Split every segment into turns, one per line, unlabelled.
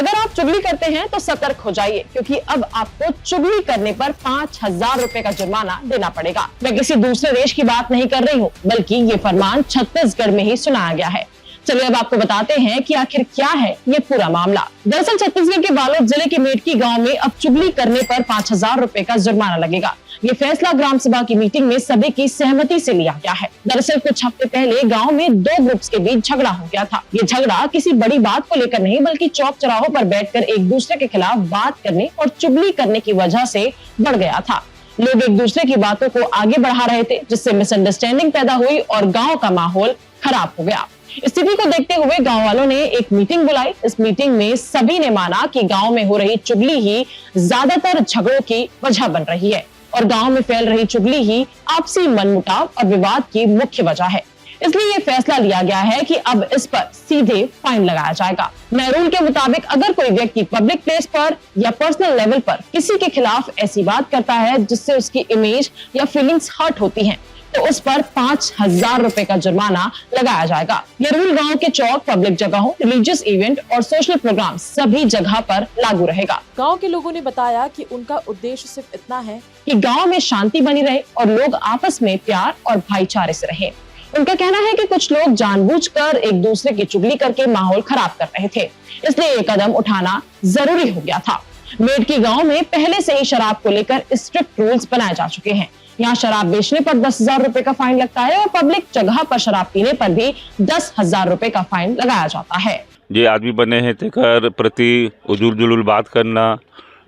अगर आप चुगली करते हैं तो सतर्क हो जाइए, क्योंकि अब आपको चुगली करने पर 5,000 रुपए का जुर्माना देना पड़ेगा। मैं किसी दूसरे देश की बात नहीं कर रही हूँ, बल्कि ये फरमान छत्तीसगढ़ में ही सुनाया गया है। चलिए अब आपको बताते हैं कि आखिर क्या है ये पूरा मामला। दरअसल छत्तीसगढ़ के बालोद जिले के मेटकी गांव में अब चुगली करने पर 5,000 रुपए का जुर्माना लगेगा। ये फैसला ग्राम सभा की मीटिंग में सभी की सहमति से लिया गया है। दरअसल कुछ हफ्ते पहले गांव में दो ग्रुप्स के बीच झगड़ा हो गया था। ये झगड़ा किसी बड़ी बात को लेकर नहीं, बल्कि चौक चौराहों पर बैठकर एक दूसरे के खिलाफ बात करने और चुगली करने की वजह से बढ़ गया था। लोग एक दूसरे की बातों को आगे बढ़ा रहे थे, जिससे मिसअंडरस्टैंडिंग पैदा हुई और गाँव का माहौल खराब हो गया। स्थिति को देखते हुए गांव वालों ने एक मीटिंग बुलाई। इस मीटिंग में सभी ने माना कि गांव में हो रही चुगली ही ज्यादातर झगड़ों की वजह बन रही है और गांव में फैल रही चुगली ही आपसी मनमुटाव और विवाद की मुख्य वजह है। इसलिए ये फैसला लिया गया है कि अब इस पर सीधे फाइन लगाया जाएगा। नए रूल के मुताबिक अगर कोई व्यक्ति पब्लिक प्लेस पर या पर्सनल लेवल पर किसी के खिलाफ ऐसी बात करता है जिससे उसकी इमेज या फीलिंग्स हर्ट होती हैं, तो उस पर 5,000 रुपए का जुर्माना लगाया जाएगा। यह रूल गांव के चौक, पब्लिक जगहों, रिलीजियस इवेंट और सोशल प्रोग्राम सभी जगह पर लागू रहेगा।
गांव के लोगों ने बताया कि उनका उद्देश्य सिर्फ इतना है
कि गांव में शांति बनी रहे और लोग आपस में प्यार और भाईचारे से रहें। उनका कहना है कि कुछ लोग जानबूझकर एक दूसरे की चुगली करके माहौल खराब कर रहे थे, इसलिए ये कदम उठाना जरूरी हो गया था। मेटकी गांव में पहले से ही शराब को लेकर स्ट्रिक्ट रूल्स बनाए जा चुके हैं। यहाँ शराब बेचने पर 10,000 रुपए का फाइन लगता है और पब्लिक जगह पर शराब पीने पर भी 10,000 रुपए का फाइन लगाया जाता है।
जे आदमी बने हैं तेकर प्रति उजुल जुलुल बात करना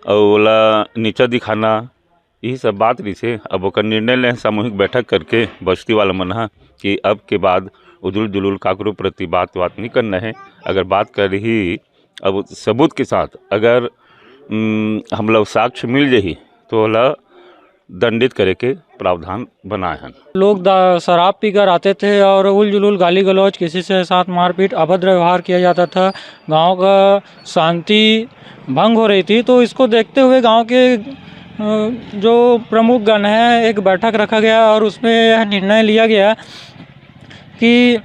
और ओला नीचा दिखाना, यही सब बात रही से अब ओकर निर्णय ले सामूहिक बैठक करके बस्ती वाला मन हा कि अब के बाद उजुल जुलुल काकरो प्रति बात नहीं करना है। अगर बात कर रही अब सबूत के साथ अगर हम लोग साक्ष्य मिल जाही तो ओला दंडित करे के प्रावधान बनाए हैं।
लोग शराब पीकर आते थे और उल जुलूल गाली गलौज, किसी से साथ मारपीट, अभद्र व्यवहार किया जाता था। गांव का शांति भंग हो रही थी। तो इसको देखते हुए गांव के जो प्रमुख गण हैं एक बैठक रखा गया और उसमें यह निर्णय लिया गया कि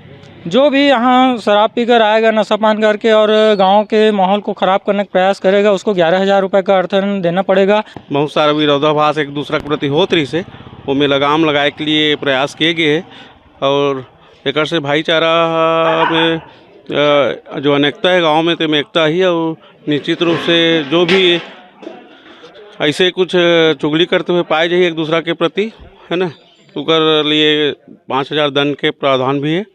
जो भी यहाँ शराब पीकर आएगा, नशापान करके और गांव के माहौल को ख़राब करने का प्रयास करेगा, उसको 11,000 रुपये का अर्थदंड देना पड़ेगा।
बहुत सारा विरोधाभास एक दूसरा के प्रति होत रही से ओमे लगाम लगाए के लिए प्रयास किए गए और एक से भाईचारा में जो अनेकता है गांव में तो एकता ही। और निश्चित रूप से जो भी ऐसे कुछ चुगली करते हुए पाए जाए एक दूसरा के प्रति, है ना, उसके लिए 5,000 दंड के प्रावधान भी है।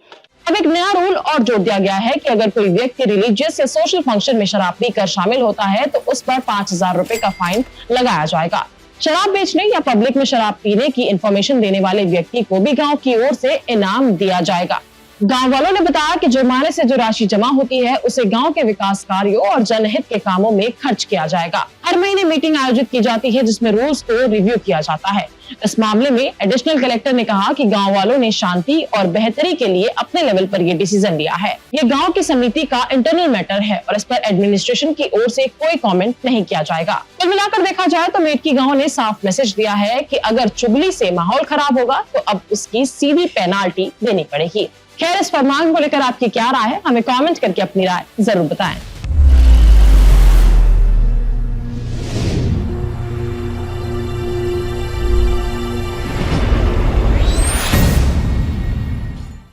अब एक नया रूल और जोड़ दिया गया है कि अगर कोई व्यक्ति रिलीजियस या सोशल फंक्शन में शराब पीकर शामिल होता है तो उस पर 5,000 रुपए का फाइन लगाया जाएगा। शराब बेचने या पब्लिक में शराब पीने की इंफॉर्मेशन देने वाले व्यक्ति को भी गांव की ओर से इनाम दिया जाएगा। गांव वालों ने बताया कि जुर्माने से जो राशि जमा होती है उसे गांव के विकास कार्यों और जनहित के कामों में खर्च किया जाएगा। हर महीने मीटिंग आयोजित की जाती है जिसमें रूल्स को रिव्यू किया जाता है। इस मामले में एडिशनल कलेक्टर ने कहा कि गांव वालों ने शांति और बेहतरी के लिए अपने लेवल पर ये डिसीजन लिया है। ये गांव की समिति का इंटरनल मैटर है और इस पर एडमिनिस्ट्रेशन की ओर से कोई कमेंट नहीं किया जाएगा। कुल मिलाकर देखा जाए तो मेटकी गांव ने साफ मैसेज दिया है कि अगर चुगली से माहौल खराब होगा तो अब उसकी सीधी पेनाल्टी देनी पड़ेगी। खैर, इस फरमान को लेकर आपकी क्या राय है, हमें कमेंट करके अपनी राय जरूर बताएं।